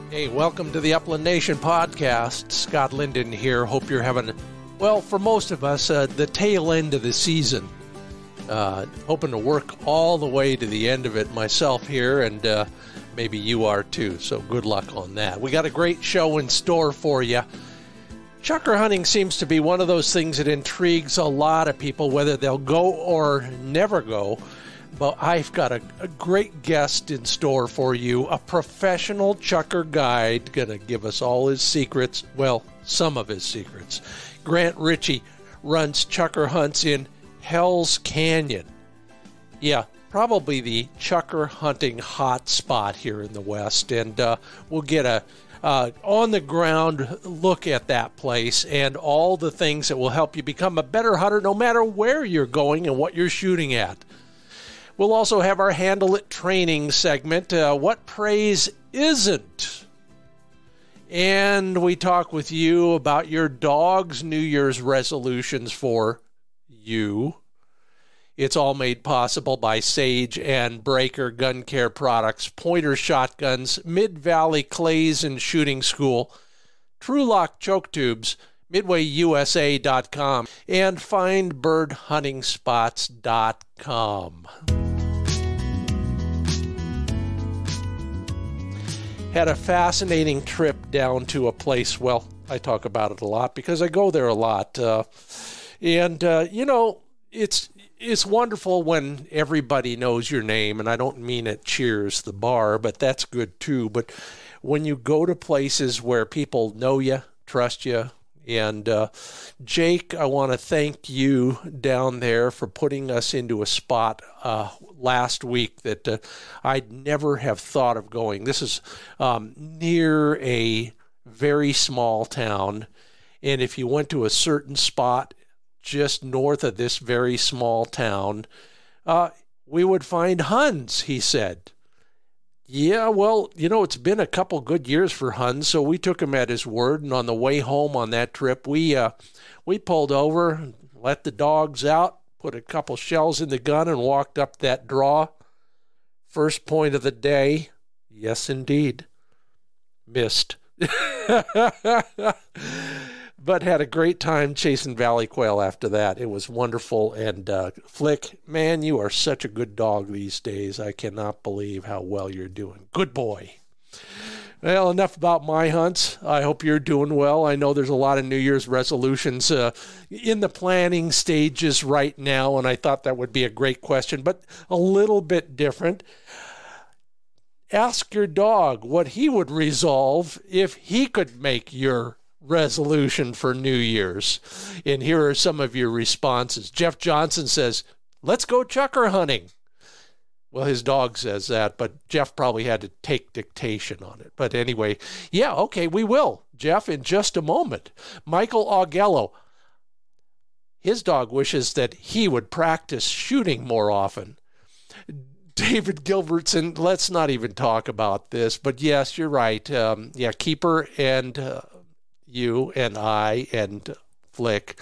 Hey, welcome to the Upland Nation podcast. Scott Linden here. Hope you're having, well, for most of us, the tail end of the season. Hoping to work all the way to the end of it myself here, and maybe you are too, so good luck on that. We got a great show in store for you. Chukar hunting seems to be one of those things that intrigues a lot of people, whether they'll go or never go. But I've got a great guest in store for you, a professional chukar guide, going to give us all his secrets, well, some of his secrets. Grant Richie runs chukar hunts in Hell's Canyon. Yeah, probably the chukar hunting hot spot here in the West, and we'll get a on-the-ground look at that place and all the things that will help you become a better hunter no matter where you're going and what you're shooting at. We'll also have our Handle It training segment, What Praise Isn't? And we talk with you about your dog's New Year's resolutions for you. It's all made possible by Sage and Breaker Gun Care Products, Pointer Shotguns, Mid-Valley Clays and Shooting School, TrueLock Choke Tubes, MidwayUSA.com, and FindBirdHuntingSpots.com. Had a fascinating trip down to a place, well, I talk about it a lot because I go there a lot. You know, it's wonderful when everybody knows your name, and I don't mean it cheers the bar, but that's good too. But when you go to places where people know you, trust you, and Jake, I want to thank you down there for putting us into a spot last week that I'd never have thought of going. This is near a very small town, and if you went to a certain spot just north of this very small town, we would find Huns, he said. Yeah, well, you know, it's been a couple good years for Huns, so we took him at his word, and on the way home on that trip, we pulled over, let the dogs out, put a couple shells in the gun, and walked up that draw. First point of the day, yes, indeed, missed. But had a great time chasing valley quail after that. It was wonderful. And Flick, man, you are such a good dog these days. I cannot believe how well you're doing. Good boy. Well, enough about my hunts. I hope you're doing well. I know there's a lot of New Year's resolutions in the planning stages right now, and I thought that would be a great question, but a little bit different. Ask your dog what he would resolve if he could make your resolution for New Year's. And here are some of your responses. Jeff Johnson says, let's go chukar hunting. Well, his dog says that, but Jeff probably had to take dictation on it. But anyway, yeah, okay, we will, Jeff, in just a moment. Michael Augello, his dog wishes that he would practice shooting more often. David Gilbertson, let's not even talk about this, but yes, you're right. Yeah, Keeper and you and I and Flick,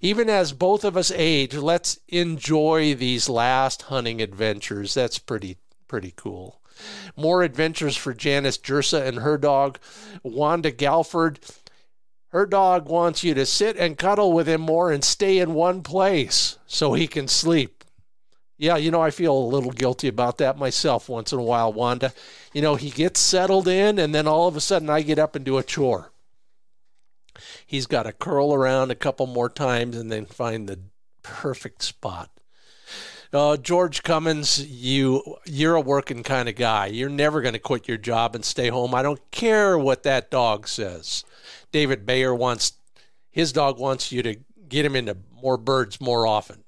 even as both of us age, let's enjoy these last hunting adventures. That's pretty cool. More adventures for Janice Jersa and her dog. Wanda Galford, her dog wants you to sit and cuddle with him more and stay in one place so he can sleep. Yeah, you know, I feel a little guilty about that myself once in a while, Wanda. You know, he gets settled in, and then all of a sudden I get up and do a chore. He's got to curl around a couple more times and then find the perfect spot. George Cummins, you're a working kind of guy. You're never going to quit your job and stay home. I don't care what that dog says. David Bayer his dog wants you to get him into more birds more often.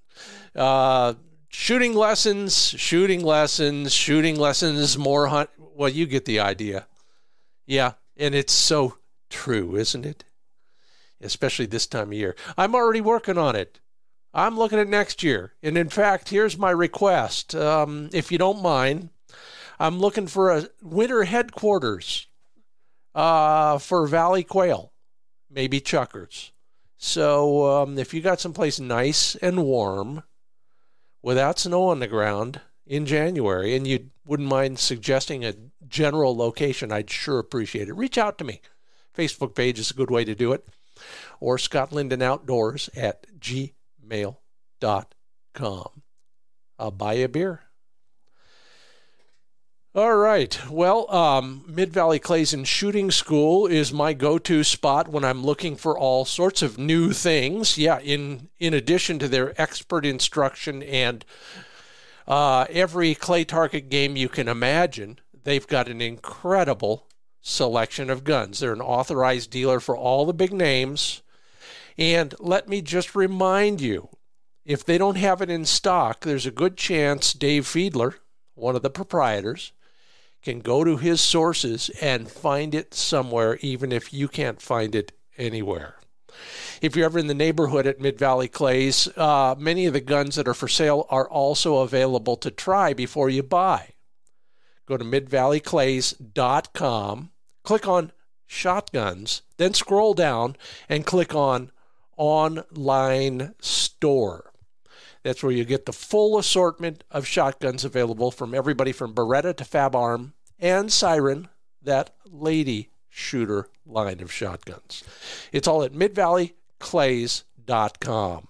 Shooting lessons, more hunt. Well, you get the idea. Yeah, and it's so true, isn't it? Especially this time of year. I'm already working on it. I'm looking at next year. And in fact, here's my request. If you don't mind, I'm looking for a winter headquarters for valley quail, maybe chukars. So if you got someplace nice and warm, without snow on the ground, in January and you wouldn't mind suggesting a general location, I'd sure appreciate it. Reach out to me. Facebook page is a good way to do it. Or scottlindonoutdoors@gmail.com. I'll buy you a beer. All right. Well, Mid-Valley Clays and Shooting School is my go-to spot when I'm looking for all sorts of new things. Yeah, in addition to their expert instruction and every clay target game you can imagine, they've got an incredible selection of guns. They're an authorized dealer for all the big names. And let me just remind you, if they don't have it in stock, there's a good chance Dave Fiedler, one of the proprietors, can go to his sources and find it somewhere, even if you can't find it anywhere. If you're ever in the neighborhood at Mid-Valley Clays, many of the guns that are for sale are also available to try before you buy. Go to midvalleyclays.com, click on Shotguns, then scroll down and click on Online Store. That's where you get the full assortment of shotguns available from everybody from Beretta to Fab Arm and Siren, that lady shooter line of shotguns. It's all at midvalleyclays.com.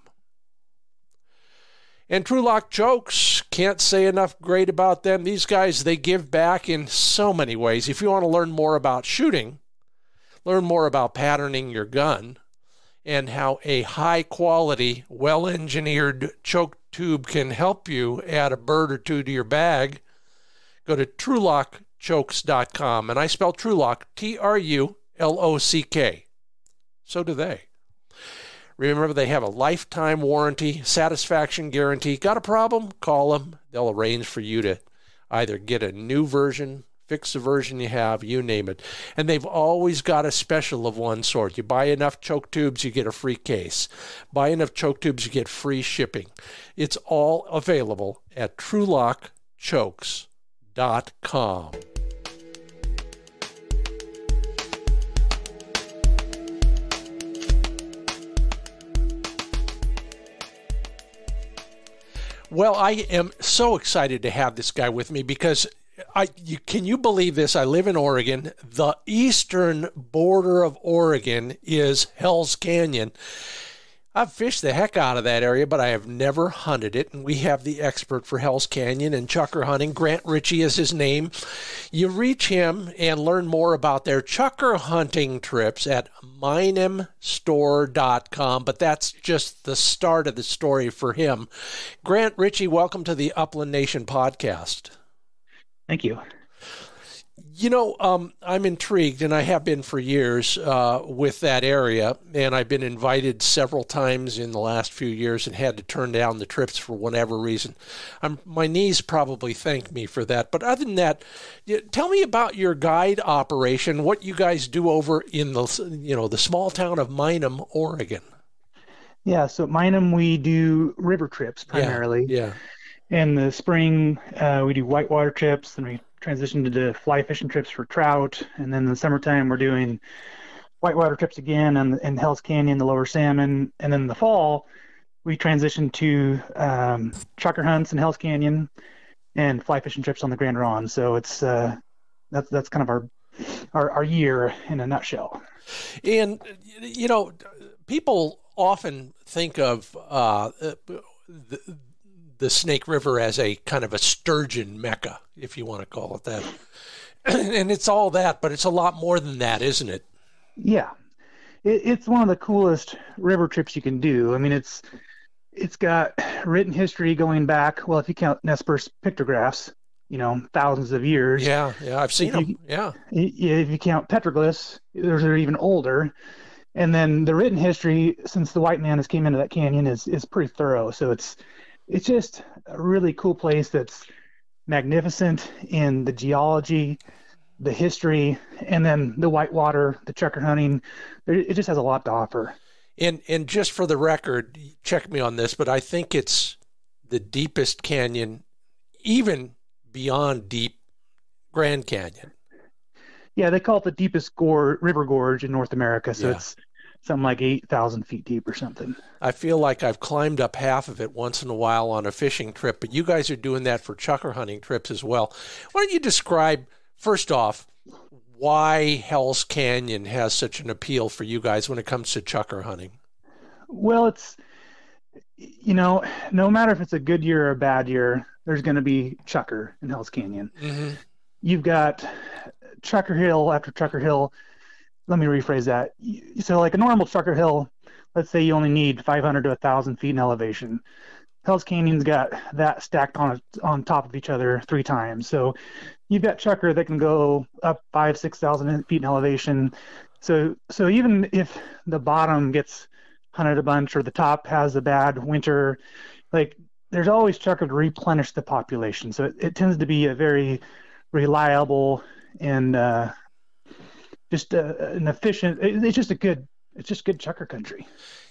And Trulock Chokes, can't say enough great about them. These guys, they give back in so many ways. If you want to learn more about shooting, learn more about patterning your gun, and how a high-quality, well-engineered choke tube can help you add a bird or two to your bag, go to trulockchokes.com. And I spell Trulock, Trulock. So do they. Remember, they have a lifetime warranty, satisfaction guarantee. Got a problem? Call them. They'll arrange for you to either get a new version, fix the version you have, you name it. And they've always got a special of one sort. You buy enough choke tubes, you get a free case. Buy enough choke tubes, you get free shipping. It's all available at trulockchokes.com. Well, I am so excited to have this guy with me because can you believe this? I live in Oregon. The eastern border of Oregon is Hell's Canyon. I've fished the heck out of that area, but I have never hunted it. And we have the expert for Hell's Canyon and chukar hunting. Grant Richie is his name. You reach him and learn more about their chukar hunting trips at minamstore.com. But that's just the start of the story for him. Grant Richie, welcome to the Upland Nation podcast. Thank you. You know, I'm intrigued, and I have been for years with that area, and I've been invited several times in the last few years and had to turn down the trips for whatever reason. My knees probably thank me for that. But other than that, tell me about your guide operation, what you guys do over in the small town of Minam, Oregon. Yeah, so at Minam, we do river trips primarily. Yeah. In the spring, we do whitewater trips, then we transition to fly fishing trips for trout, and then in the summertime, we're doing whitewater trips again in Hell's Canyon, the lower salmon, and then in the fall, we transition to chukar hunts in Hell's Canyon and fly fishing trips on the Grand Ronde. So it's that's kind of our year in a nutshell. And people often think of the Snake River as a kind of a sturgeon mecca, if you want to call it that. And it's all that, but it's a lot more than that, isn't it? Yeah. It's one of the coolest river trips you can do. I mean, it's got written history going back, well, if you count Nez Perce pictographs, thousands of years. Yeah, I've seen them. Yeah. If you count petroglyphs, they're even older. And then the written history, since the white man has came into that canyon, is pretty thorough. So it's just a really cool place that's magnificent in the geology, the history, and then the whitewater, the chukar hunting. It just has a lot to offer. And just for the record, check me on this, but I think it's the deepest canyon, even beyond deep Grand Canyon. Yeah, they call it the deepest river gorge in North America. So It's something like 8,000 feet deep or something. I feel like I've climbed up half of it once in a while on a fishing trip, but you guys are doing that for chukar hunting trips as well. Why don't you describe, first off, why Hell's Canyon has such an appeal for you guys when it comes to chukar hunting? Well, it's, no matter if it's a good year or a bad year, there's going to be chukar in Hell's Canyon. Mm-hmm. You've got chukar hill after chukar hill. Let me rephrase that. So like a normal chukar hill, let's say you only need 500 to 1,000 feet in elevation. Hell's Canyon's got that stacked on top of each other 3 times. So you've got chukar that can go up 5,000-6,000 feet in elevation. So even if the bottom gets hunted a bunch or the top has a bad winter, like there's always chukar to replenish the population. So it tends to be a very reliable and just an efficient. It's just good chukar country.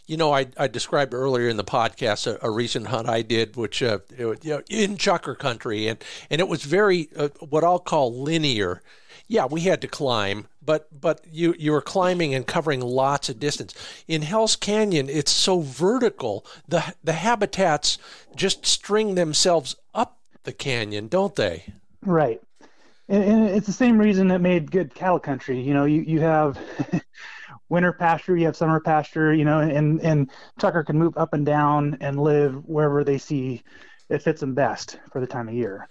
I described earlier in the podcast a recent hunt I did, which in chukar country, and it was very what I'll call linear. Yeah, we had to climb, but you were climbing and covering lots of distance. In Hell's Canyon, it's so vertical. The habitats just string themselves up the canyon, don't they? Right. And it's the same reason that made good cattle country. You have winter pasture, you have summer pasture, and chukar can move up and down and live wherever they see it fits them best for the time of year.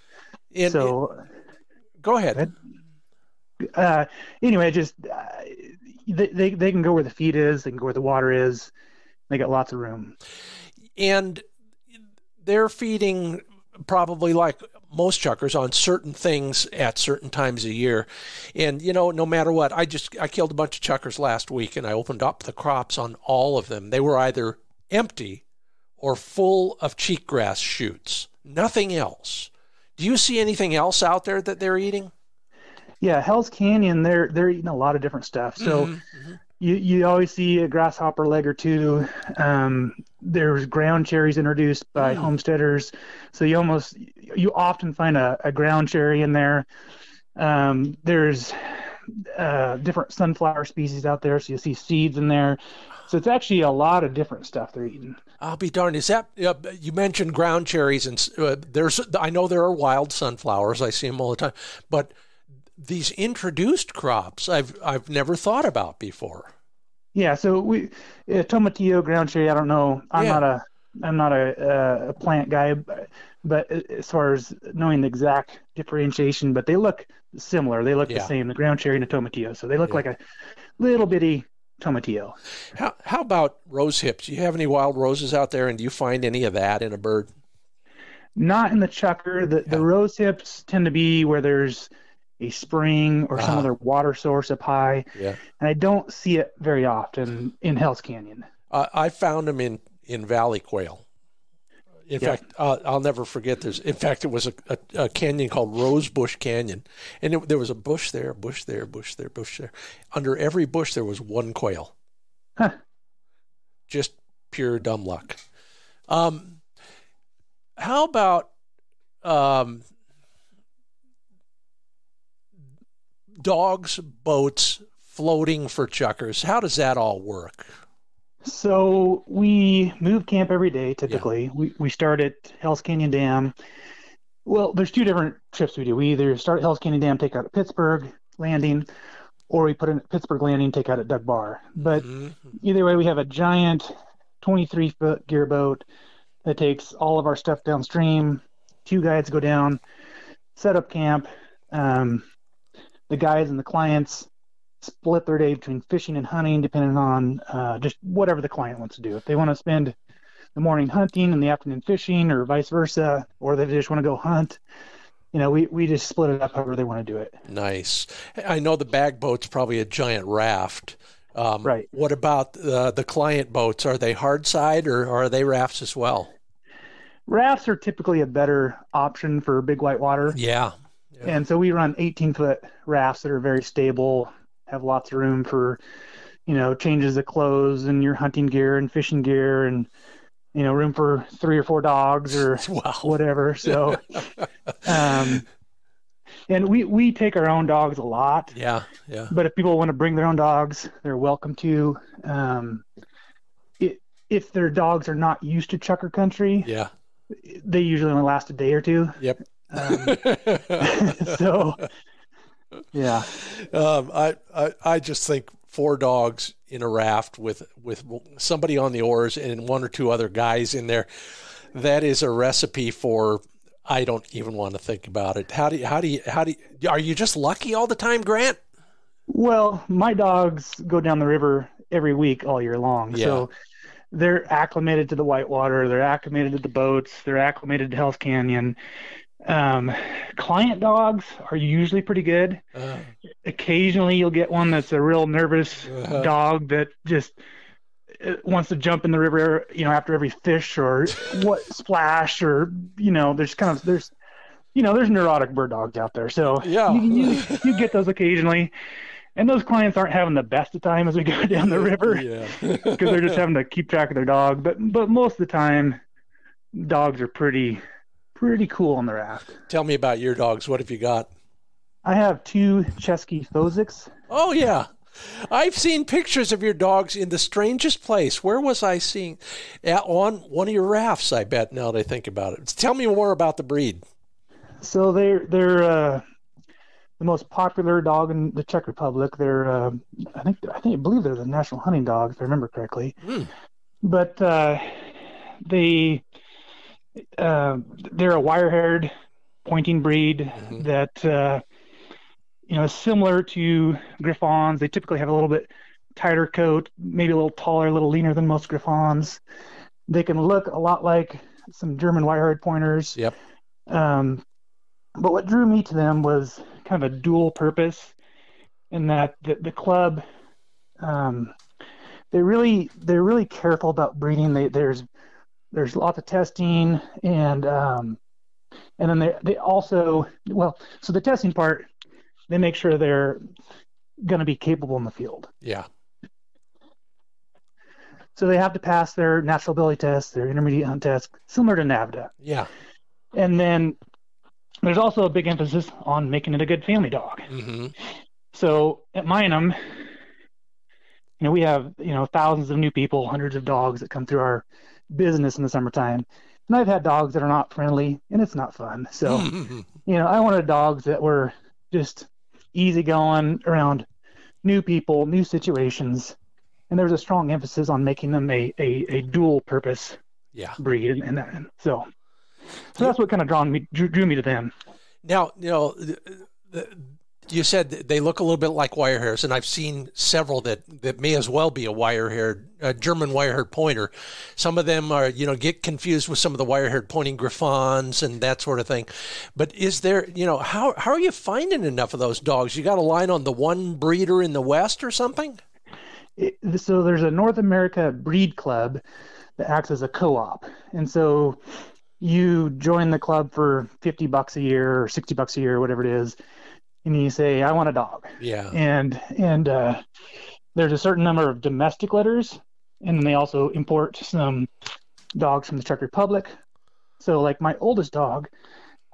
Go ahead. Anyway, just they can go where the feed is, they can go where the water is. They got lots of room. And they're feeding probably like most chukars on certain things at certain times of year. And, no matter what, I killed a bunch of chukars last week and I opened up the crops on all of them. They were either empty or full of cheatgrass shoots, nothing else. Do you see anything else out there that they're eating? Yeah, Hell's Canyon, they're eating a lot of different stuff. So mm-hmm. you always see a grasshopper leg or two. There's ground cherries introduced by homesteaders. So you often find a ground cherry in there. There's different sunflower species out there, so you'll see seeds in there. So it's actually a lot of different stuff they're eating. I'll be darned. Is that you mentioned ground cherries, and I know there are wild sunflowers. I see them all the time, but these introduced crops I've never thought about before. Yeah, so tomatillo, ground cherry. I don't know. I'm not a plant guy, but as far as knowing the exact differentiation, but they look similar. They look the same, the ground cherry and the tomatillo. So they look like a little bitty tomatillo. How about rose hips? Do you have any wild roses out there, and do you find any of that in a bird? Not in the chukar. The rose hips tend to be where there's a spring or some other water source up high. Yeah. And I don't see it very often in Hell's Canyon. I found them in valley quail. In fact, I'll never forget this. In fact, it was a canyon called Rosebush Canyon. And there was a bush there, bush there, bush there, bush there. Under every bush, there was one quail. Huh. Just pure dumb luck. How about dogs, boats, floating for chukars? How does that all work? So we move camp every day, typically. Yeah. We start at Hell's Canyon Dam. Well, there's 2 different trips we do. We either start at Hell's Canyon Dam, take out at Pittsburgh Landing, or we put in Pittsburgh Landing, take out at Doug Bar. But either way, we have a giant 23-foot gear boat that takes all of our stuff downstream. 2 guides go down, set up camp. The guides and the clients split their day between fishing and hunting, depending on just whatever the client wants to do. If they want to spend the morning hunting and the afternoon fishing, or vice versa, or they just want to go hunt, we just split it up however they want to do it. Nice. I know the bag boat's probably a giant raft. Right. What about the client boats? Are they hard side or are they rafts as well? Rafts are typically a better option for big whitewater. Yeah. And so we run 18-foot rafts that are very stable, have lots of room for, changes of clothes and your hunting gear and fishing gear, and, room for 3 or 4 dogs or whatever. So, And we take our own dogs a lot. Yeah, yeah. But if people want to bring their own dogs, they're welcome to. If their dogs are not used to chukar country, Yeah. they usually only last a day or two. Yep. So, yeah. I just think 4 dogs in a raft with somebody on the oars and 1 or 2 other guys in there, that is a recipe for, I don't even want to think about it. How do you are you just lucky all the time, Grant? Well, my dogs go down the river every week all year long. Yeah. So they're acclimated to the whitewater. They're acclimated to the boats. They're acclimated to Hell's Canyon. Client dogs are usually pretty good. Occasionally you'll get one that's a real nervous dog that just wants to jump in the river, after every fish or splash, or, there's neurotic bird dogs out there. So yeah, you get those occasionally. And those clients aren't having the best of time as we go down the river, because they're just having to keep track of their dog. But most of the time, dogs are pretty cool on the raft. Tell me about your dogs. What have you got? I have 2 Cesky Fouseks. Oh, yeah. I've seen pictures of your dogs in the strangest place. Where was I seeing? On one of your rafts, I bet, now that I think about it. Tell me more about the breed. So they're the most popular dog in the Czech Republic. They're I believe they're the national hunting dog, if I remember correctly. But they're a wire-haired pointing breed that is similar to Griffons. They typically have a little bit tighter coat, maybe a little taller, a little leaner than most Griffons. They can look a lot like some German wire-haired pointers. Yep. But what drew me to them was kind of a dual purpose, in that the club, they're really careful about breeding. There's lots of testing, and then they also, so the testing part, they make sure they're going to be capable in the field. Yeah. So they have to pass their natural ability test, their intermediate hunt test, similar to NAVDA. Yeah. And then there's also a big emphasis on making it a good family dog. So at Minam, we have, thousands of new people, hundreds of dogs that come through our business in the summertime. And I've had dogs that are not friendly, and it's not fun. So, I wanted dogs that were just easygoing around new people, new situations. And there was a strong emphasis on making them a dual purpose breed. And that, so that's what kind of drew me to them. Now, you said they look a little bit like wire hairs, and I've seen several that may as well be a German wire-haired pointer. Some of them are, get confused with some of the wire-haired pointing Griffons and that sort of thing. But is there, how are you finding enough of those dogs? You got a line on the one breeder in the West or something? So there's a North America breed club that acts as a co-op. And so you join the club for $50 a year or $60 a year, or whatever it is. And you say, I want a dog. Yeah. And there's a certain number of domestic litters, and then they also import some dogs from the Czech Republic. So like my oldest dog,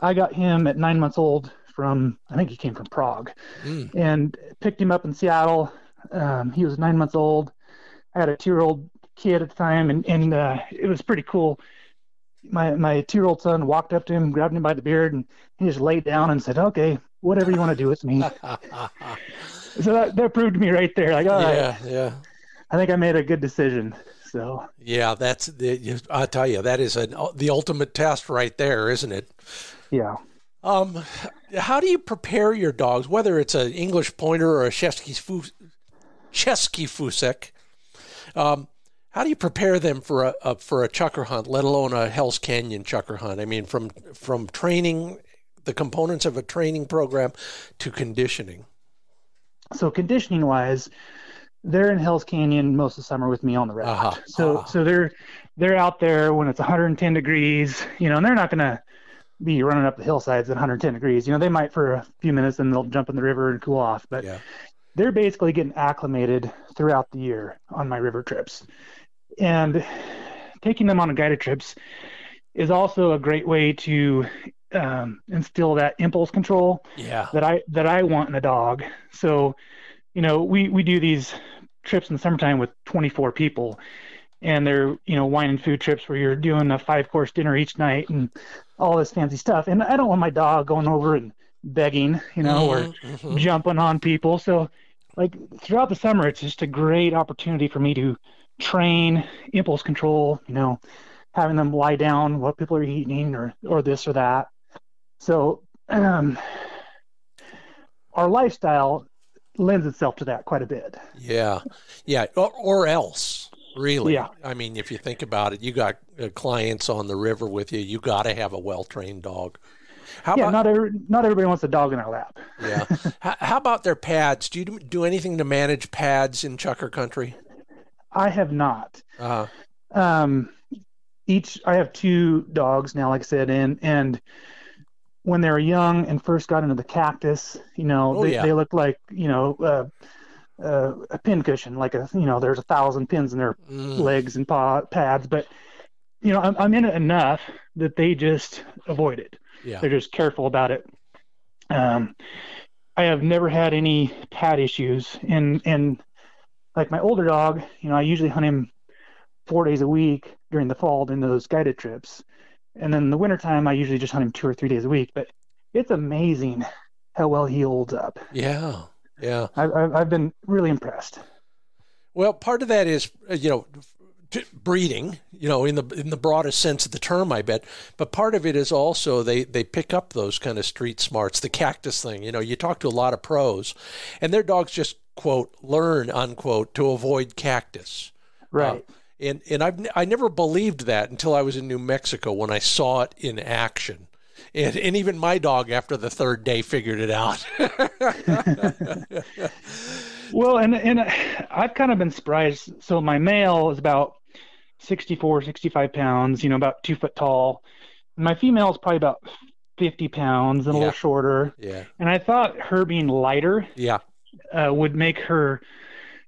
I got him at 9 months old I think he came from Prague, and picked him up in Seattle. He was 9 months old. I had a 2-year-old kid at the time, and it was pretty cool. My 2-year-old son walked up to him, grabbed him by the beard, and he just laid down and said, "Okay, whatever you want to do with me." So that proved me right there. Like, all right, I think I made a good decision. So yeah, I tell you, that is the ultimate test right there, isn't it? Yeah. How do you prepare your dogs, whether it's an English pointer or a Cesky Fousek? How do you prepare them for a chukar hunt, let alone a Hell's Canyon chukar hunt? I mean, from training, the components of a training program, to conditioning. So conditioning wise, they're in Hell's Canyon most of the summer with me on the raft. So they're out there when it's 110 degrees, and they're not going to be running up the hillsides at 110 degrees. They might for a few minutes, and they'll jump in the river and cool off. But they're basically getting acclimated throughout the year on my river trips. And taking them on guided trips is also a great way to instill that impulse control Yeah. that I want in a dog. So, we do these trips in the summertime with 24 people, and they're, wine and food trips where you're doing a 5-course dinner each night and all this fancy stuff. And I don't want my dog going over and begging, or jumping on people. So like throughout the summer, it's just a great opportunity for me to train impulse control, having them lie down what people are eating or this or that. So our lifestyle lends itself to that quite a bit. Yeah. Or else, really. Yeah. I mean, if you think about it, you got clients on the river with you. You got to have a well-trained dog. Not everybody wants a dog in their lap. Yeah. How about their pads? Do you do anything to manage pads in Chukar country? I have not. Uh-huh. I have 2 dogs now, like I said, and when they were young and first got into the cactus, they looked like, a pin cushion, like there's 1,000 pins in their legs and pads. But, I'm in it enough that they just avoid it. Yeah. They're just careful about it. I have never had any pad issues. And like my older dog, I usually hunt him 4 days a week during the fall during those guided trips. And then in the wintertime, I usually just hunt him 2 or 3 days a week. But it's amazing how well he holds up. Yeah. Yeah. I've been really impressed. Well, part of that is, breeding, in the broadest sense of the term, I bet. But part of it is also they pick up those kind of street smarts, the cactus thing. You talk to a lot of pros, and their dogs just, quote, learn, unquote, to avoid cactus. Right. And I never believed that until I was in New Mexico when I saw it in action. And even my dog, after the 3rd day, figured it out. Well, and I've kind of been surprised. So my male is about 64, 65 pounds, about 2 foot tall. And my female is probably about 50 pounds and a little shorter. Yeah. And I thought her being lighter would make her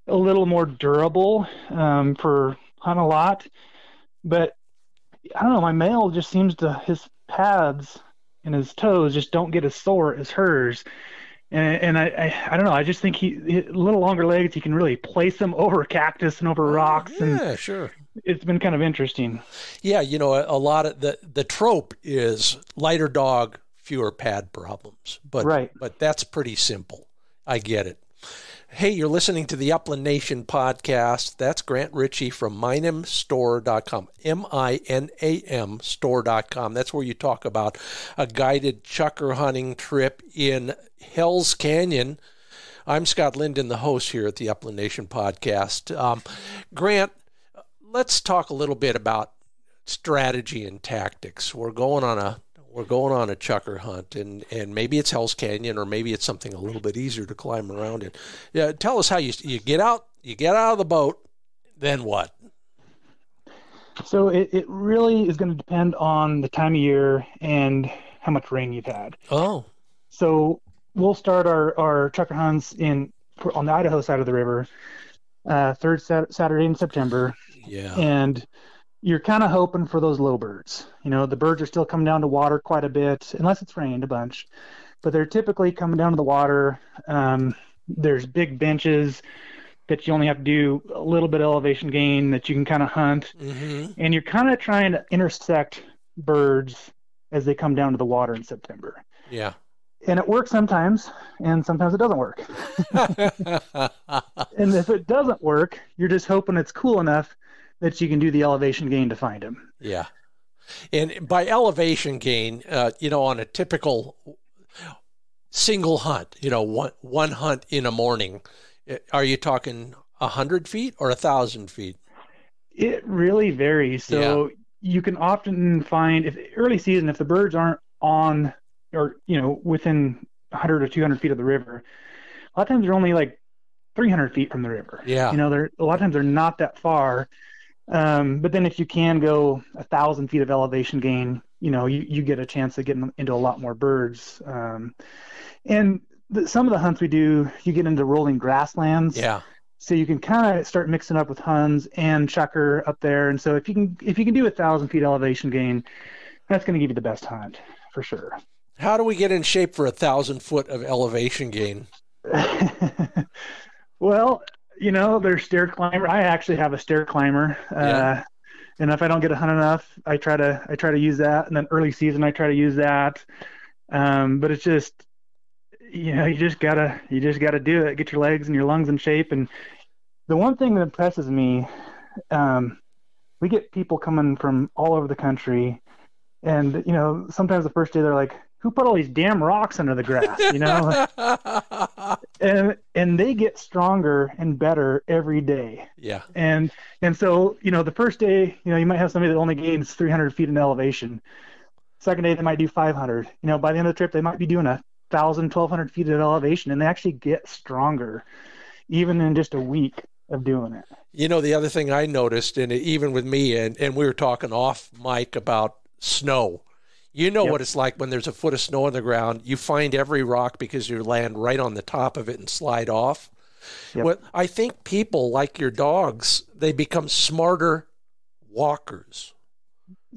a little more durable for hunting a lot. But I don't know, my male just seems to, his pads and his toes just don't get as sore as hers. And I don't know, I just think he a little longer legs, he can really place them over cactus and over rocks. Yeah, sure. It's been kind of interesting. Yeah, a lot of the trope is lighter dog, fewer pad problems. But that's pretty simple. I get it. Hey, you're listening to the Upland Nation podcast. That's Grant Richie from minamstore.com, MINAM store.com. That's where you talk about a guided chukar hunting trip in Hell's Canyon. I'm Scott Linden, the host here at the Upland Nation podcast. Grant, let's talk a little bit about strategy and tactics. We're going on a chukar hunt, and maybe it's Hell's Canyon, or maybe it's something a little bit easier to climb around in. Yeah, tell us how you get out of the boat, then what? So it really is going to depend on the time of year and how much rain you've had. Oh. So we'll start our chukar hunts on the Idaho side of the river, 3rd Saturday in September. Yeah. And you're kind of hoping for those low birds. The birds are still coming down to water quite a bit, unless it's rained a bunch. But they're typically coming down to the water. There's big benches that you only have to do a little bit of elevation gain that you can kind of hunt. Mm-hmm. And you're kind of trying to intersect birds as they come down to the water in September. Yeah. And it works sometimes, and sometimes it doesn't work. And if it doesn't work, you're just hoping it's cool enough that you can do the elevation gain to find him. Yeah. And by elevation gain, on a typical single hunt, one hunt in a morning, are you talking 100 feet or 1,000 feet? It really varies. So you can often find, if early season, if the birds aren't on or, within 100 or 200 feet of the river, a lot of times they're only like 300 feet from the river. Yeah. A lot of times they're not that far. But then if you can go 1,000 feet of elevation gain, you get a chance of getting into a lot more birds. And some of the hunts we do, you get into rolling grasslands. Yeah. So you can kind of start mixing up with huns and chukar up there. And so if you can do 1,000 feet elevation gain, that's going to give you the best hunt. for sure. How do we get in shape for 1,000 foot of elevation gain? Well, there's stair climber. I actually have a stair climber. And if I don't get a hunt enough, I try to use that. And then early season, I try to use that. But it's just, you just gotta do it. Get your legs and your lungs in shape. And the one thing that impresses me, we get people coming from all over the country, and sometimes the first day they're like, "Who put all these damn rocks under the grass?" and they get stronger and better every day. Yeah. And so the first day, you might have somebody that only gains 300 feet in elevation. Second day they might do 500. By the end of the trip they might be doing 1,000, 1,200 feet of elevation, and they actually get stronger, even in just a week of doing it. The other thing I noticed, and even with me, and we were talking off mic about snow. Yep. What it's like when there's a foot of snow on the ground. You find every rock because you land right on the top of it and slide off. Yep. Well, I think people, like your dogs, they become smarter walkers.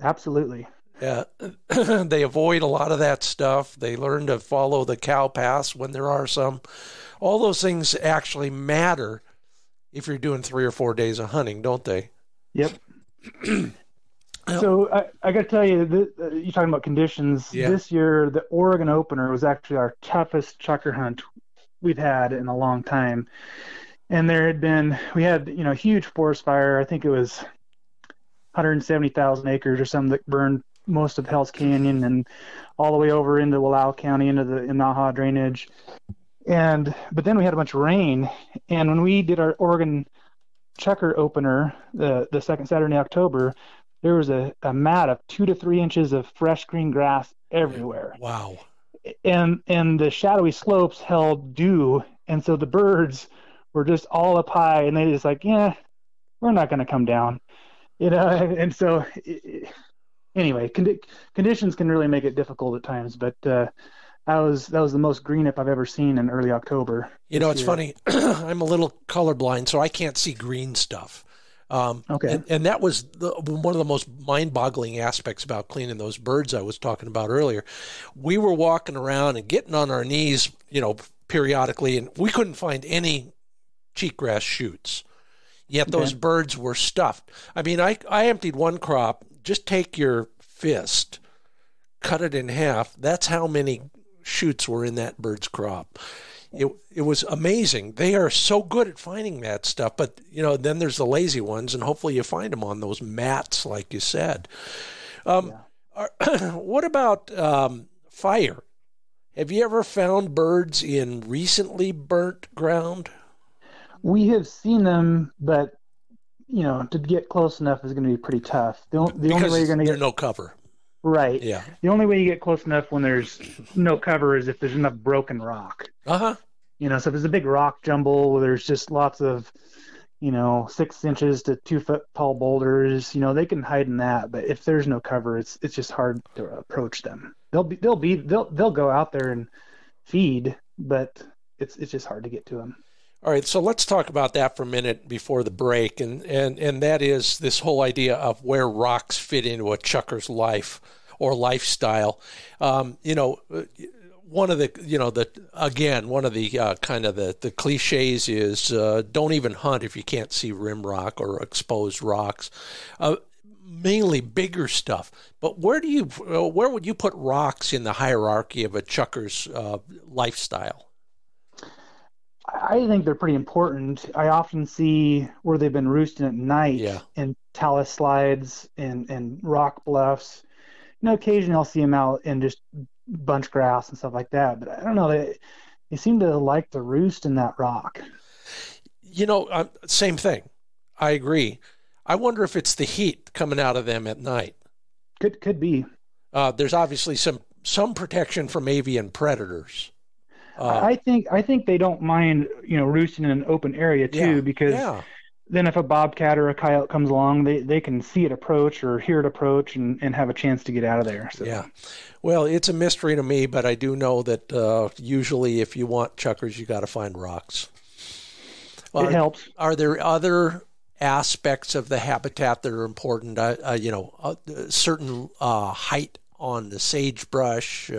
Absolutely. Yeah. They avoid a lot of that stuff. They learn to follow the cow paths when there are some. All those things actually matter if you're doing 3 or 4 days of hunting, don't they? Yep. So I got to tell you, you're talking about conditions. Yeah. This year, the Oregon opener was actually our toughest chukar hunt we've had in a long time. And we had a huge forest fire. I think it was 170,000 acres or something that burned most of Hell's Canyon and all the way over into Wallowa County into the Inaha drainage. But then we had a bunch of rain. And when we did our Oregon chukar opener, the second Saturday in October, there was a mat of 2 to 3 inches of fresh green grass everywhere. Wow. And the shadowy slopes held dew. And so the birds were just all up high, and they just like, yeah, we're not going to come down. And so anyway, conditions can really make it difficult at times, but that was the most green up I've ever seen in early October. It's funny. I'm a little colorblind, so I can't see green stuff. Okay. And that was one of the most mind-boggling aspects about cleaning those birds I was talking about earlier. We were walking around and getting on our knees, periodically, and we couldn't find any cheatgrass shoots. Yet those birds were stuffed. I mean, I emptied one crop. Just take your fist, cut it in half. That's how many shoots were in that bird's crop. It was amazing. They are so good at finding that stuff, but then there's the lazy ones, and hopefully you find them on those mats, like you said. What about fire? Have you ever found birds in recently burnt ground? We have seen them, but to get close enough is going to be pretty tough. The only way you're going to get no cover. Right. Yeah. The only way you get close enough when there's no cover is if there's enough broken rock. Uh-huh. So if there's a big rock jumble where there's just lots of, 6 inches to 2 foot tall boulders, they can hide in that. But if there's no cover, it's just hard to approach them. They'll go out there and feed, but it's just hard to get to them. All right, so let's talk about that for a minute before the break, and that is this whole idea of where rocks fit into a chucker's life or lifestyle. One of the kind of the cliches is don't even hunt if you can't see rim rock or exposed rocks. Mainly bigger stuff, but where would you put rocks in the hierarchy of a chucker's lifestyle? I think they're pretty important. I often see where they've been roosting at night in talus slides and rock bluffs. Occasionally I'll see them out in just bunch grass and stuff like that, but I don't know. They seem to like to roost in that rock. Same thing. I agree. I wonder if it's the heat coming out of them at night. Could be. There's obviously some protection from avian predators. I think they don't mind, roosting in an open area too, because then if a bobcat or a coyote comes along, they can see it approach or hear it approach and have a chance to get out of there. So. Yeah. Well, it's a mystery to me, but I do know that usually if you want chuckers, you got to find rocks. It helps. Are there other aspects of the habitat that are important? Certain height on the sagebrush.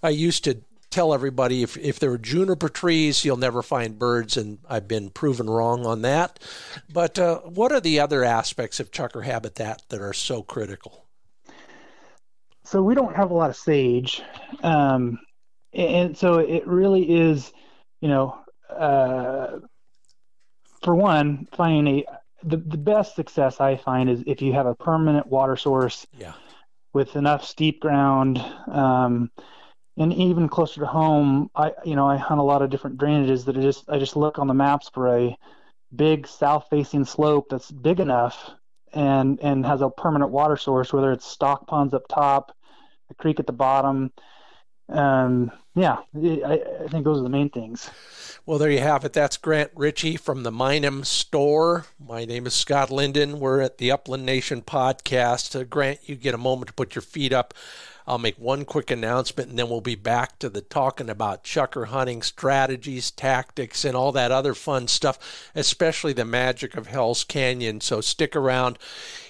I used to tell everybody if there are juniper trees, you'll never find birds, and I've been proven wrong on that. But what are the other aspects of chukar habitat that are so critical? So we don't have a lot of sage, and so it really is, for one, finding the best success I find is if you have a permanent water source with enough steep ground, and even closer to home. I hunt a lot of different drainages that I just look on the maps for a big south-facing slope that's big enough and has a permanent water source, whether it's stock ponds up top, a creek at the bottom. I think those are the main things. Well, there you have it. That's Grant Richie from the Minam Store. My name is Scott Linden. We're at the Upland Nation podcast. Grant, you get a moment to put your feet up. I'll make one quick announcement, and then we'll be back to the talking about chukar hunting strategies, tactics, and all that other fun stuff, especially the magic of Hell's Canyon. So stick around.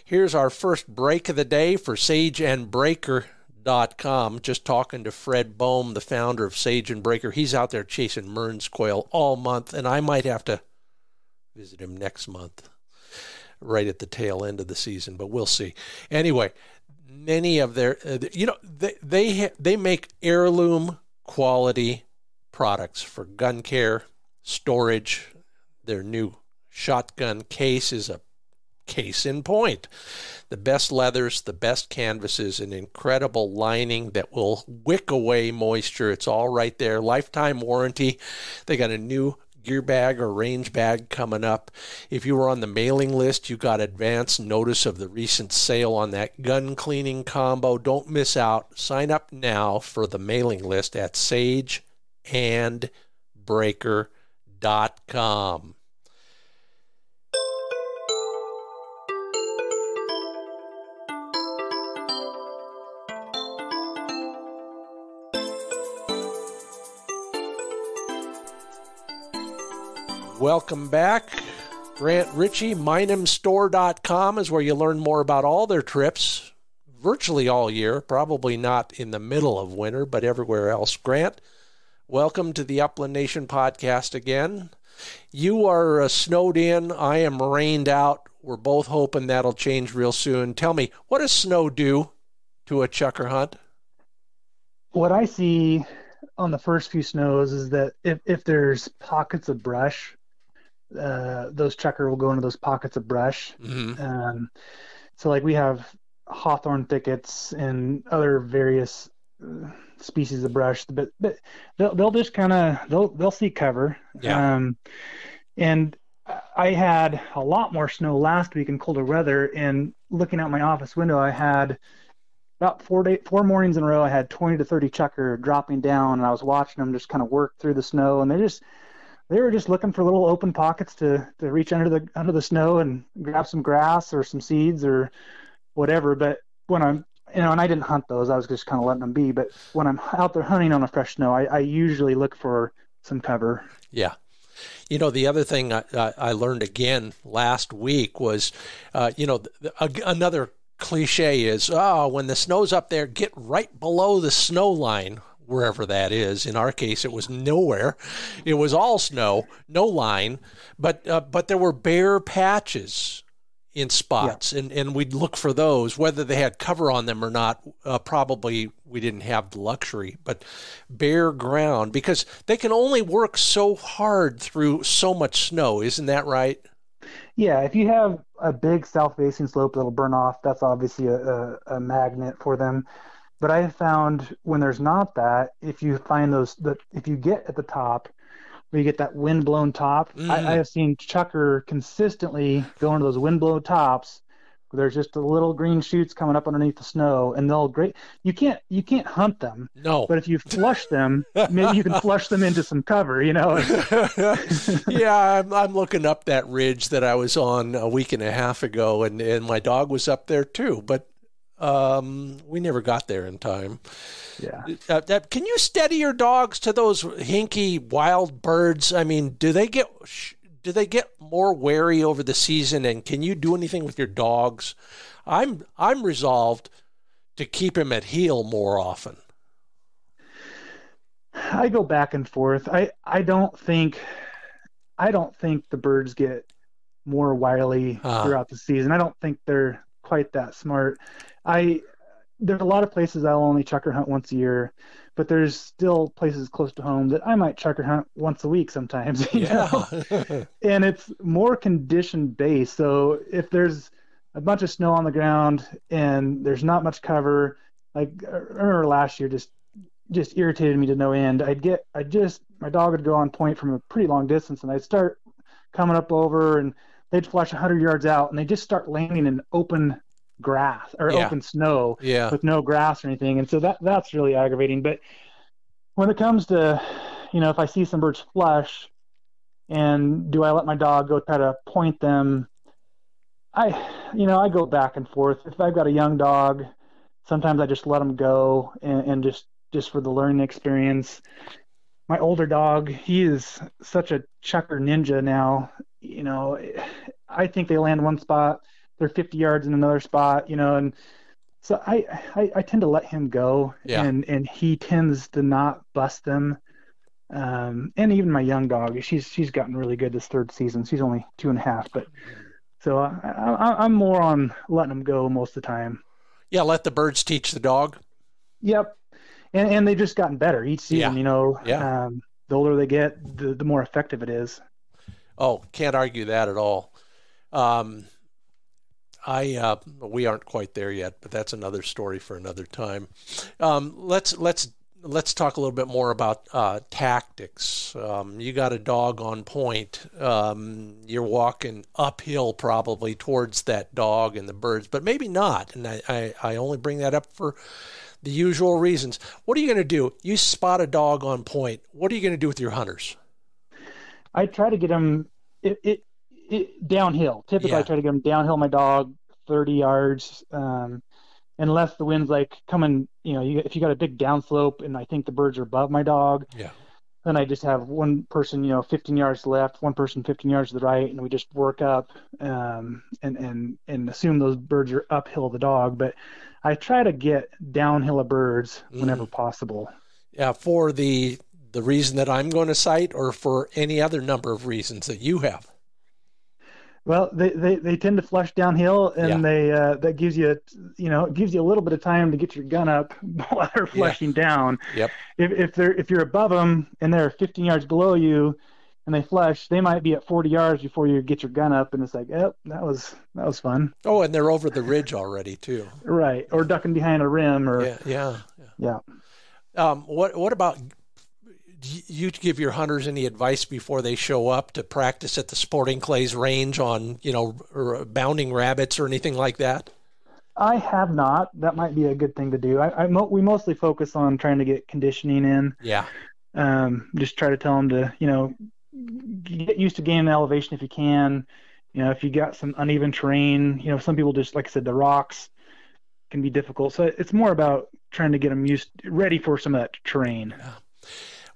Here's our first break of the day for sageandbreaker.com. Just talking to Fred Bohm, the founder of Sage and Breaker. He's out there chasing Mearns quail all month, and I might have to visit him next month, right at the tail end of the season, but we'll see. Anyway, many of their, they make heirloom quality products for gun care, storage. Their new shotgun case is a case in point. The best leathers, the best canvases, an incredible lining that will wick away moisture. It's all right there. Lifetime warranty. They got a new gear bag or range bag coming up. If you were on the mailing list, you got advance notice of the recent sale on that gun cleaning combo. Don't miss out. Sign up now for the mailing list at sageandbreaker.com. Welcome back. Grant Richie, MinamStore.com is where you learn more about all their trips, virtually all year, probably not in the middle of winter, but everywhere else. Grant, welcome to the Upland Nation podcast again. You are snowed in. I am rained out. We're both hoping that'll change real soon. Tell me, what does snow do to a chukar hunt? What I see on the first few snows is that if there's pockets of brush, those chukar will go into those pockets of brush. Mm-hmm. So like we have hawthorn thickets and other various species of brush, but they'll just they'll seek cover. Yeah. And I had a lot more snow last week in colder weather, and looking out my office window, I had about 4 mornings in a row, I had 20 to 30 chukar dropping down, and I was watching them just kind of work through the snow, and they were just looking for little open pockets to reach under the snow and grab some grass or some seeds or whatever. But when I'm, and I didn't hunt those, I was just kind of letting them be. But when I'm out there hunting on a fresh snow, I usually look for some cover. Yeah. The other thing I learned again last week was, another cliche is, when the snow's up there, get right below the snow line, wherever that is. In our case, it was nowhere. It was all snow, no line, but there were bare patches in spots, yeah. and we'd look for those, whether they had cover on them or not. Probably we didn't have the luxury, but bare ground, because they can only work so hard through so much snow. Isn't that right? Yeah, if you have a big south-facing slope that'll burn off, that's obviously a magnet for them. But I have found when there's not that, if you find if you get at the top, where you get that wind-blown top, I have seen chukar consistently go into those wind-blown tops. There's just the little green shoots coming up underneath the snow, and you can't hunt them. No. But if you flush them, maybe you can flush them into some cover, Yeah, I'm looking up that ridge that I was on a week and a half ago, and my dog was up there too, but we never got there in time. Yeah. Can you steady your dogs to those hinky wild birds? I mean, do they get more wary over the season, and can you do anything with your dogs? I'm resolved to keep him at heel more often? I go back and forth. I don't think the birds get more wily throughout the season. I don't think they're quite that smart. There's a lot of places I'll only chukar hunt once a year, but there's still places close to home that I might chukar hunt once a week sometimes. You know? And it's more condition based. So if there's a bunch of snow on the ground and there's not much cover, like I remember last year just irritated me to no end. My dog would go on point from a pretty long distance, and I'd start coming up over, and they'd flush 100 yards out, and they just start landing in open grass or open snow with no grass or anything. And so that's really aggravating. But when it comes to, if I see some birds flush, and do I let my dog go try to point them? I go back and forth. If I've got a young dog, sometimes I just let them go and just for the learning experience. My older dog, he is such a chukar ninja now. I think they land one spot, they're 50 yards in another spot, and so I tend to let him go, and he tends to not bust them. And even my young dog, she's gotten really good this third season. She's only 2.5, but so I'm more on letting them go most of the time. Yeah, let the birds teach the dog. Yep. And they've just gotten better each season, The older they get, the more effective it is. Oh, can't argue that at all. We aren't quite there yet, but that's another story for another time. Let's talk a little bit more about tactics. You got a dog on point. You're walking uphill probably towards that dog and the birds, but maybe not. And I only bring that up for the usual reasons. What are you going to do? You spot a dog on point. What are you going to do with your hunters? I try to get them downhill. Typically, I try to get them downhill my dog 30 yards, unless the wind's like coming, if you got a big downslope and I think the birds are above my dog, then I just have one person, 15 yards to the left, one person 15 yards to the right, and we just work up and assume those birds are uphill the dog. But I try to get downhill of birds whenever possible. Yeah, for the reason that I'm going to cite, or for any other number of reasons that you have? Well, they tend to flush downhill, and that gives you it gives you a little bit of time to get your gun up while they're flushing down. Yep. If you're above them and they're 15 yards below you, and they flush, they might be at 40 yards before you get your gun up, and it's like, that was fun. Oh, and they're over the ridge already too. Right, or ducking behind a rim, or yeah. What about? Do you give your hunters any advice before they show up to practice at the Sporting Clays range on, or bounding rabbits or anything like that? I have not. That might be a good thing to do. We mostly focus on trying to get conditioning in. Yeah. Just try to tell them to, get used to gaining elevation if you can. If you got some uneven terrain, some people just, like I said, the rocks can be difficult. So it's more about trying to get them ready for some of that terrain. Yeah.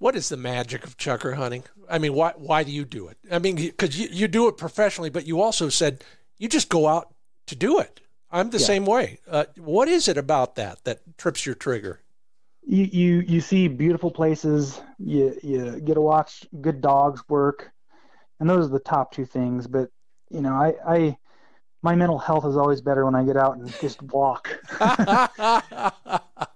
What is the magic of chukar hunting? I mean, why do you do it? I mean, because you do it professionally, but you also said you just go out to do it. I'm the same way. What is it about that trips your trigger? You see beautiful places. You get to watch good dogs work, and those are the top two things. But my mental health is always better when I get out and just walk.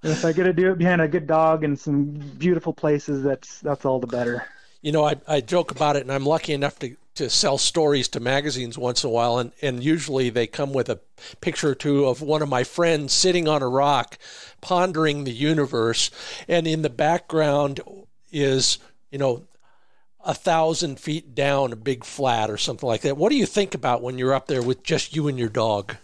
If I get to do it behind a good dog and some beautiful places, that's all the better. I joke about it, and I'm lucky enough to sell stories to magazines once in a while, and usually they come with a picture or two of one of my friends sitting on a rock pondering the universe, and in the background is 1,000 feet down a big flat or something like that. What do you think about when you're up there with just you and your dog?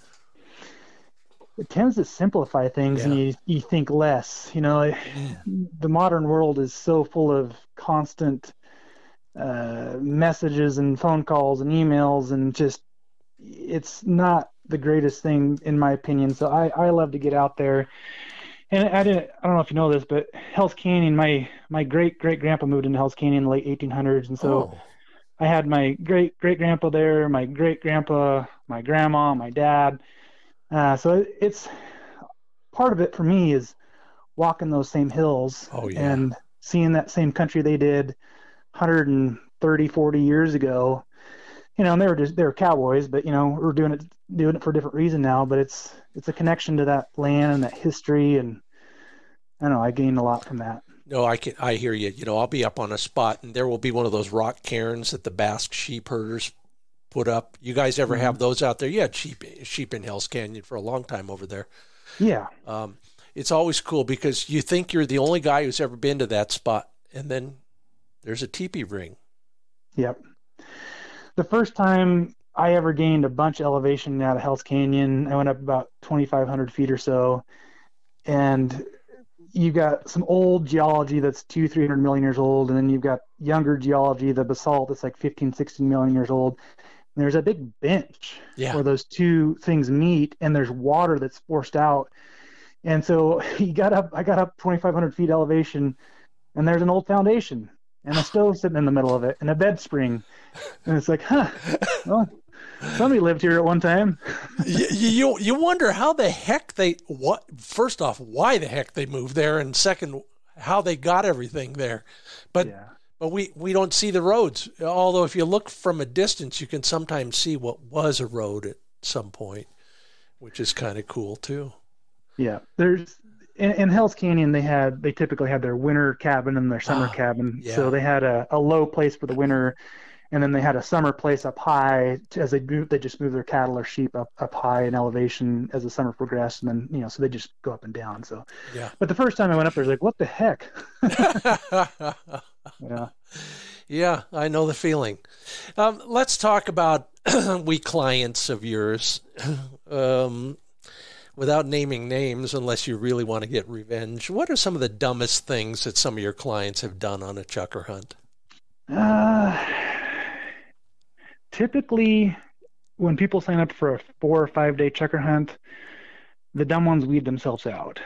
It tends to simplify things, and you think less. The modern world is so full of constant messages and phone calls and emails, and just it's not the greatest thing in my opinion. So I love to get out there. And I don't know if you know this, but Hell's Canyon, my great grandpa moved into Hell's Canyon in the late 1800s, and so I had my great grandpa there, my great grandpa, my grandma, my dad. So it's part of it for me is walking those same hills Oh, yeah. and seeing that same country they did 130, 40 years ago. And they were cowboys, but we're doing it for a different reason now. But it's a connection to that land and that history, and I don't know, I gained a lot from that. No, I hear you. I'll be up on a spot, and there will be one of those rock cairns that the Basque sheep herders put up. You guys ever have those out there? You had sheep in Hell's Canyon for a long time over there. Yeah. It's always cool because you think you're the only guy who's ever been to that spot, and then there's a teepee ring. Yep. The first time I ever gained a bunch of elevation out of Hell's Canyon, I went up about 2,500 feet or so, and you've got some old geology that's 300 million years old, and then you've got younger geology, the basalt that's like 15, 16 million years old. And there's a big bench where those two things meet, and there's water that's forced out. And so I got up 2,500 feet elevation, and there's an old foundation and a stove sitting in the middle of it and a bed spring. And it's like, well, somebody lived here at one time. You wonder how the heck first off, why the heck they moved there, and second, how they got everything there. But we don't see the roads. Although if you look from a distance, you can sometimes see what was a road at some point, which is kind of cool too. Yeah. There's in Hell's Canyon, they typically had their winter cabin and their summer cabin. Yeah. So they had a low place for the winter, and then they had a summer place up high. As they just move their cattle or sheep up high in elevation as the summer progressed, and then so they just go up and down. So yeah. But the first time I went up there, I was like, what the heck? Yeah. Yeah, I know the feeling. Let's talk about we clients of yours. Without naming names, unless you really want to get revenge, what are some of the dumbest things that some of your clients have done on a chukar hunt? Typically, when people sign up for a 4 or 5 day chukar hunt, the dumb ones weed themselves out.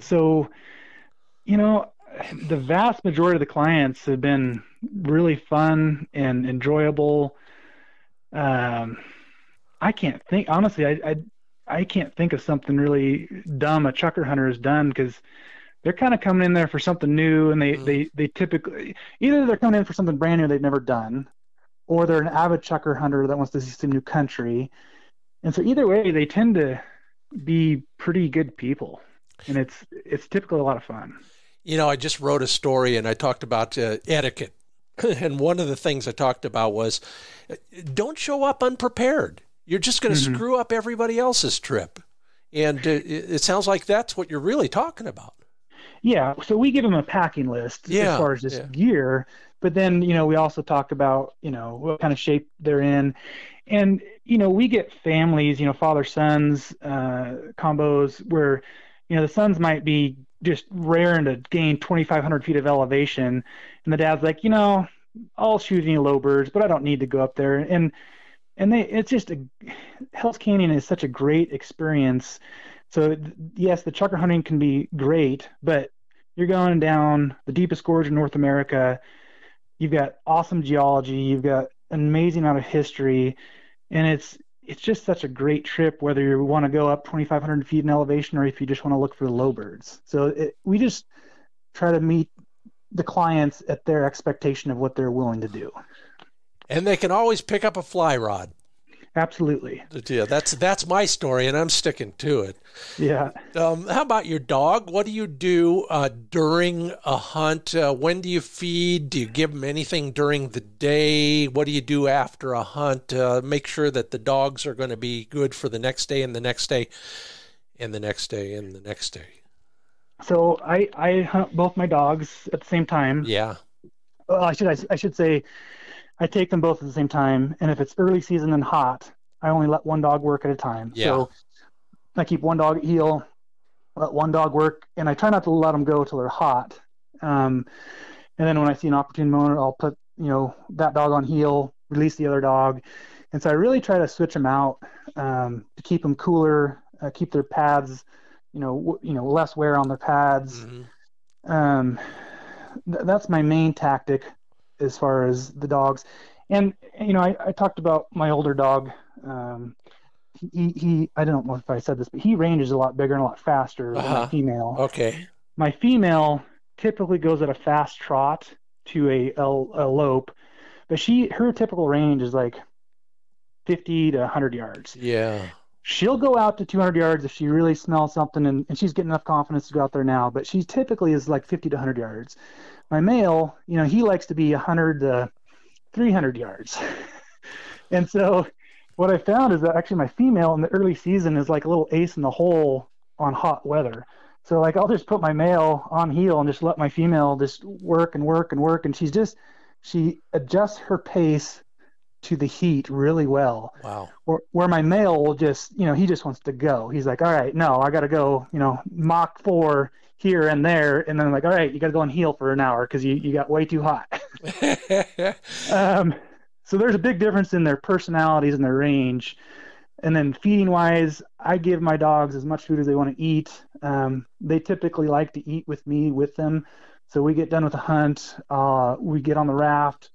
So, the vast majority of the clients have been really fun and enjoyable. I can't think, honestly, I can't think of something really dumb a chukar hunter has done, because they're kind of coming in there for something new, and they typically, either they're coming in for something brand new they've never done, or they're an avid chukar hunter that wants to see some new country. And so either way, they tend to be pretty good people, and it's typically a lot of fun. I just wrote a story and I talked about etiquette. And one of the things I talked about was don't show up unprepared. You're just going to screw up everybody else's trip. And it sounds like that's what you're really talking about. Yeah. So we give them a packing list as far as this gear, but then, we also talk about, what kind of shape they're in. And, we get families, father sons, combos where, the sons might be just raring to gain 2,500 feet of elevation. And the dad's like, I'll shoot any low birds, but I don't need to go up there. And it's just Hell's Canyon is such a great experience. So yes, the chukar hunting can be great, but you're going down the deepest gorge in North America. You've got awesome geology. You've got an amazing amount of history, and it's just such a great trip, whether you want to go up 2,500 feet in elevation or if you just want to look for the low birds. So we just try to meet the clients at their expectation of what they're willing to do. And they can always pick up a fly rod. Absolutely. Yeah, that's my story, and I'm sticking to it. Yeah. How about your dog? What do you do during a hunt? When do you feed? Do you give them anything during the day? What do you do after a hunt? Make sure that the dogs are going to be good for the next day and the next day and the next day and the next day. So I hunt both my dogs at the same time. Yeah. Well, I should say I take them both at the same time, and if it's early season and hot, I only let one dog work at a time. Yeah. So I keep one dog at heel, let one dog work, and I try not to let them go till they're hot. And then when I see an opportune moment, I'll put that dog on heel, release the other dog, and so I really try to switch them out to keep them cooler, keep their pads, less wear on their pads. Mm-hmm. That's my main tactic as far as the dogs. And I talked about my older dog, he I don't know if I said this, but he ranges a lot bigger and a lot faster than my female. Okay. My female typically goes at a fast trot to a lope, but her typical range is like 50 to 100 yards. Yeah. She'll go out to 200 yards if she really smells something, and she's getting enough confidence to go out there now, but she typically is like 50 to 100 yards. My male, he likes to be 100 to 300 yards. And so what I found is that actually my female in the early season is like a little ace in the hole on hot weather. So like I'll just put my male on heel and just let my female just work and work and work, and she adjusts her pace to the heat really well. Wow. Where my male will just, he just wants to go. He's like, all right, no, I got to go, Mach 4 here and there. And then I'm like, all right, you got to go on heel for an hour because you got way too hot. So there's a big difference in their personalities and their range. And then feeding wise, I give my dogs as much food as they want to eat. They typically like to eat with me, with them. So we get done with the hunt. We get on the raft,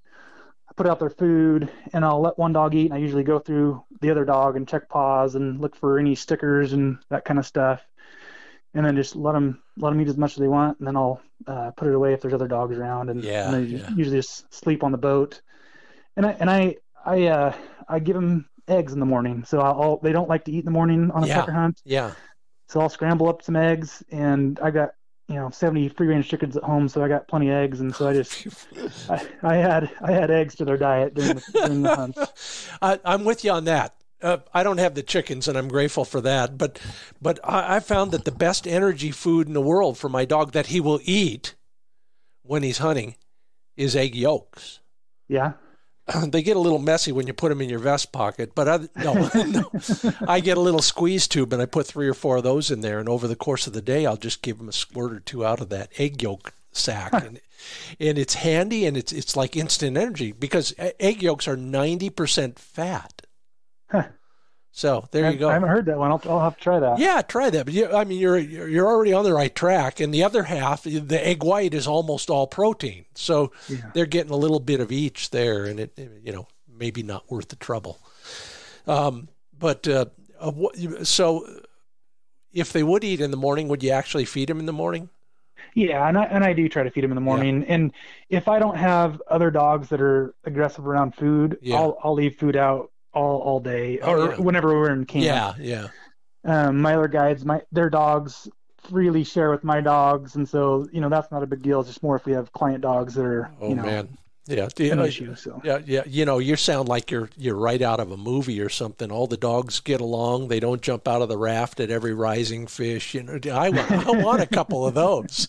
put out their food, and I'll let one dog eat. And I usually go through the other dog and check paws and look for any stickers and that kind of stuff. And then just let them eat as much as they want. And then I'll put it away if there's other dogs around. And they usually just sleep on the boat. And I give them eggs in the morning. So they don't like to eat in the morning on a sucker hunt. Yeah. So I'll scramble up some eggs, and I got 70 free range chickens at home, so I got plenty of eggs, and so I add eggs to their diet during the hunt. I'm with you on that. I don't have the chickens, and I'm grateful for that. But I found that the best energy food in the world for my dog that he will eat when he's hunting is egg yolks. Yeah. They get a little messy when you put them in your vest pocket, but no. I get a little squeeze tube and I put 3 or 4 of those in there, and over the course of the day, I'll just give them a squirt or 2 out of that egg yolk sack, and it's handy, and it's like instant energy because egg yolks are 90% fat. Huh. So there you go. I haven't heard that one. I'll have to try that. Yeah, try that. But you're already on the right track. And the other half, the egg white, is almost all protein. So they're getting a little bit of each there, and it maybe not worth the trouble. So if they would eat in the morning, would you actually feed them in the morning? Yeah, and I do try to feed them in the morning. Yeah. And if I don't have other dogs that are aggressive around food, I'll leave food out all day whenever we're in camp. Yeah. My other guides, their dogs freely share with my dogs, and so that's not a big deal. It's just more if we have client dogs that are man, an issue. So you sound like you're right out of a movie or something. All the dogs get along. They don't jump out of the raft at every rising fish. I want a couple of those.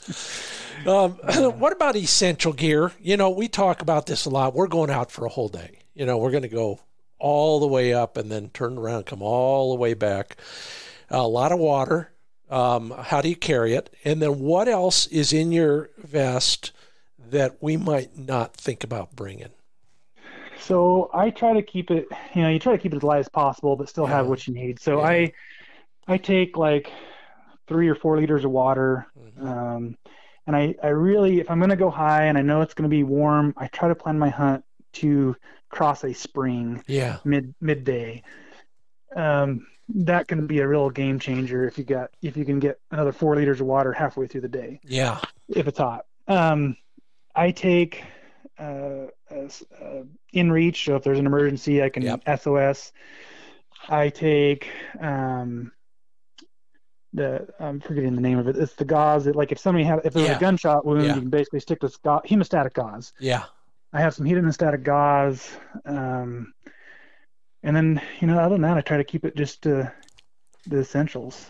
What about essential gear? We talk about this a lot. We're going out for a whole day. We're going to go all the way up and then turn around, come all the way back. A lot of water. How do you carry it? And then what else is in your vest that we might not think about bringing? So I try to keep it, you try to keep it as light as possible, but still have what you need. So I take like 3 or 4 liters of water. Mm-hmm. And I really, if I'm going to go high and I know it's going to be warm, I try to plan my hunt to cross a spring midday. That can be a real game changer if you can get another 4 liters of water halfway through the day. Yeah. If it's hot. I take in reach, so if there's an emergency I can SOS. I take I'm forgetting the name of it. It's the gauze that, like, if there's a gunshot wound, you can basically stick this hemostatic gauze. Yeah. I have some hemostatic gauze, and then other than that, I try to keep it just to the essentials.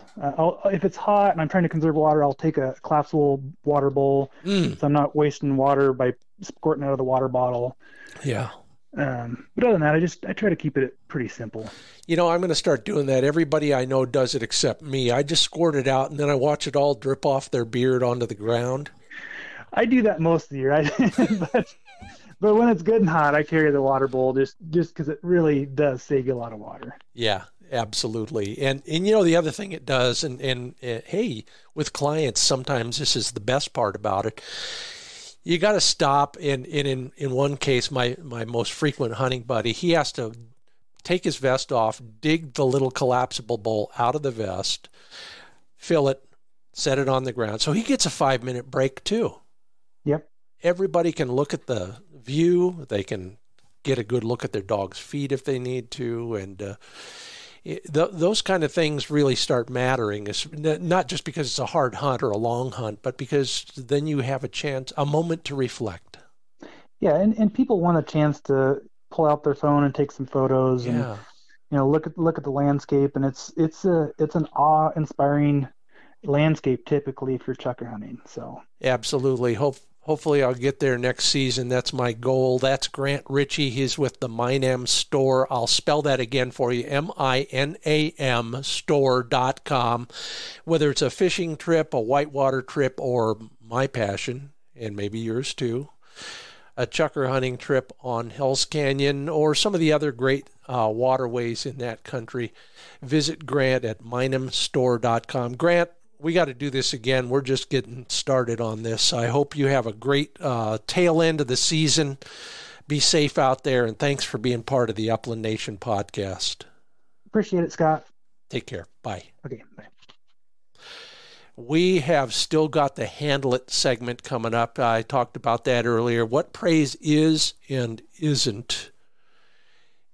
If it's hot and I'm trying to conserve water, I'll take a collapsible water bowl, so I'm not wasting water by squirting out of the water bottle. Yeah. But other than that, I try to keep it pretty simple. I'm going to start doing that. Everybody I know does it except me. I just squirt it out, and then I watch it all drip off their beard onto the ground. I do that most of the year. But when it's good and hot, I carry the water bowl just because it really does save you a lot of water. Yeah, absolutely. And the other thing it does, and hey, with clients, sometimes this is the best part about it. You got to stop. And in one case, my most frequent hunting buddy, he has to take his vest off, dig the little collapsible bowl out of the vest, fill it, set it on the ground. So he gets a 5-minute break too. Yep. Everybody can look at the view. They can get a good look at their dog's feet if they need to. And those kind of things really start mattering. It's not just because it's a hard hunt or a long hunt, but because then you have a moment to reflect. Yeah, and people want a chance to pull out their phone and take some photos and look at the landscape, and it's an awe-inspiring landscape typically if you're chukar hunting. So absolutely. Hopefully I'll get there next season. That's my goal. That's Grant Richie. He's with the Minam Store. I'll spell that again for you, MINAM store.com. Whether it's a fishing trip, a whitewater trip, or my passion, and maybe yours too, a chukar hunting trip on Hell's Canyon or some of the other great waterways in that country, visit Grant at minamstore.com. Grant, we got to do this again. We're just getting started on this. I hope you have a great tail end of the season. Be safe out there, and thanks for being part of the Upland Nation podcast. Appreciate it, Scott. Take care. Bye. Okay, bye. We have still got the Handle It segment coming up. I talked about that earlier, what praise is and isn't.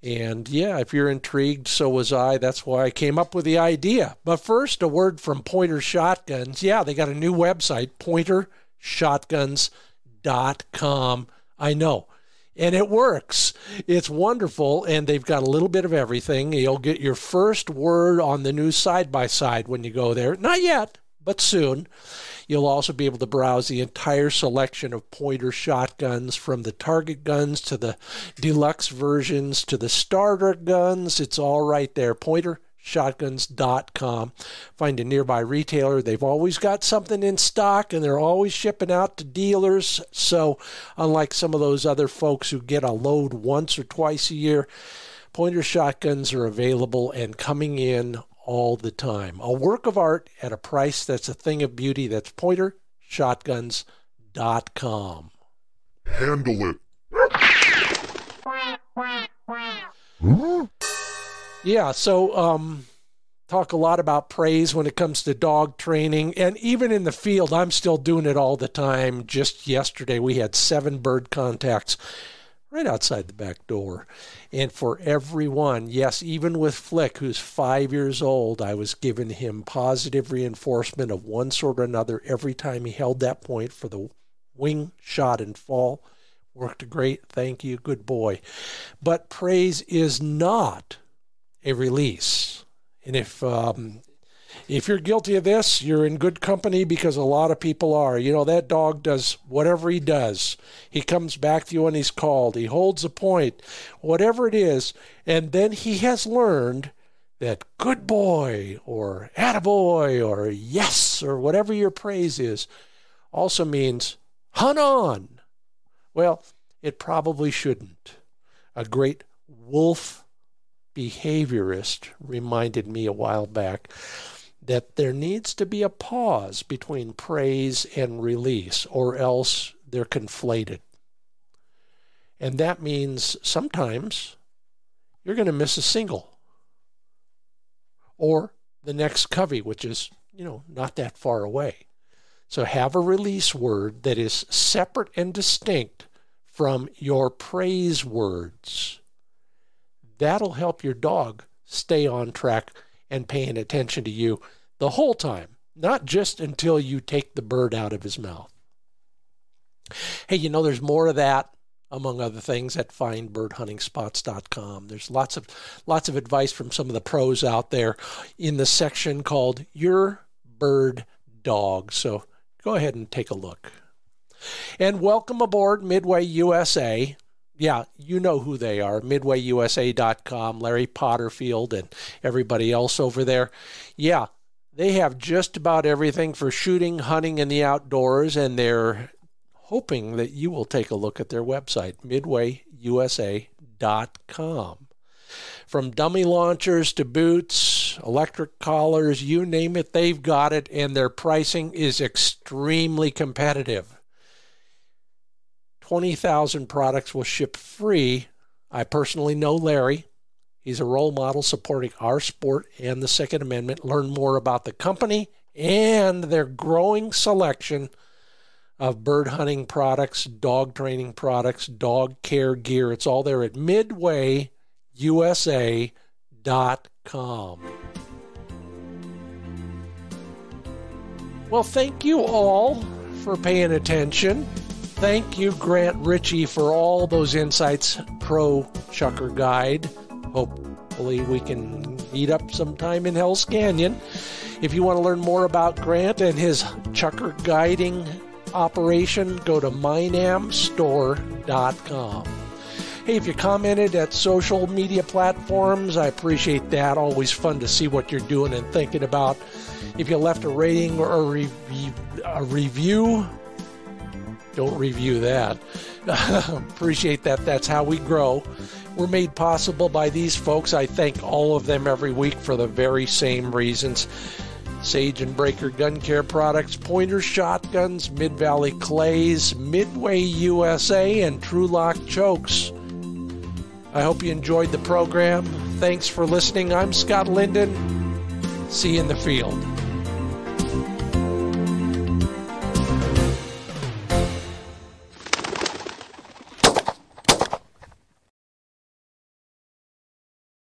And yeah, if you're intrigued, so was I. That's why I came up with the idea. But first, a word from Pointer Shotguns. Yeah, they got a new website, pointershotguns.com. I know. And it works. It's wonderful, and they've got a little bit of everything. You'll get your first word on the new side-by-side when you go there. Not yet, but soon. You'll also be able to browse the entire selection of Pointer shotguns, from the target guns to the deluxe versions to the starter guns. It's all right there, pointershotguns.com. Find a nearby retailer. They've always got something in stock, and they're always shipping out to dealers. So unlike some of those other folks who get a load once or twice a year, Pointer shotguns are available and coming in all the time. A work of art at a price that's a thing of beauty. That's pointershotguns.com. Handle it. Yeah, so talk a lot about praise when it comes to dog training, and even in the field, I'm still doing it all the time. Just yesterday, we had 7 bird contacts right outside the back door. And for everyone, yes, even with Flick, who's 5 years old, I was giving him positive reinforcement of one sort or another every time he held that point for the wing shot and fall. Worked great. Thank you. Good boy. But praise is not a release. And if you're guilty of this, you're in good company, because a lot of people are. You know, that dog does whatever he does. He comes back to you when he's called. He holds a point, whatever it is. And then he has learned that good boy or attaboy or yes or whatever your praise is also means hunt on. Well, it probably shouldn't. A great wolf behaviorist reminded me a while back that there needs to be a pause between praise and release, or else they're conflated. And that means sometimes you're going to miss a single, or the next covey, which is, not that far away. So have a release word that is separate and distinct from your praise words. That'll help your dog stay on track and paying attention to you the whole time, not just until you take the bird out of his mouth. Hey, there's more of that, among other things, at findbirdhuntingspots.com. There's lots of advice from some of the pros out there in the section called Your Bird Dog. So go ahead and take a look. And welcome aboard Midway USA. Yeah, you know who they are, midwayusa.com, Larry Potterfield and everybody else over there. Yeah, they have just about everything for shooting, hunting, and the outdoors, and they're hoping that you will take a look at their website, midwayusa.com. From dummy launchers to boots, electric collars, you name it, they've got it, and their pricing is extremely competitive. 20,000 products will ship free. I personally know Larry. He's a role model supporting our sport and the Second Amendment. Learn more about the company and their growing selection of bird hunting products, dog training products, dog care gear. It's all there at midwayusa.com. Well, thank you all for paying attention. Thank you, Grant Richie, for all those insights, Pro Chukar Guide. Hopefully we can meet up sometime in Hell's Canyon. If you want to learn more about Grant and his chukar guiding operation, go to minamstore.com. Hey, if you commented at social media platforms, I appreciate that. Always fun to see what you're doing and thinking about. If you left a rating or a review, don't review that. Appreciate that. That's how we grow. We're made possible by these folks. I thank all of them every week for the very same reasons. Sage and Breaker Gun Care Products, Pointer Shotguns, Mid-Valley Clays, Midway USA, and True Lock Chokes. I hope you enjoyed the program. Thanks for listening. I'm Scott Linden. See you in the field.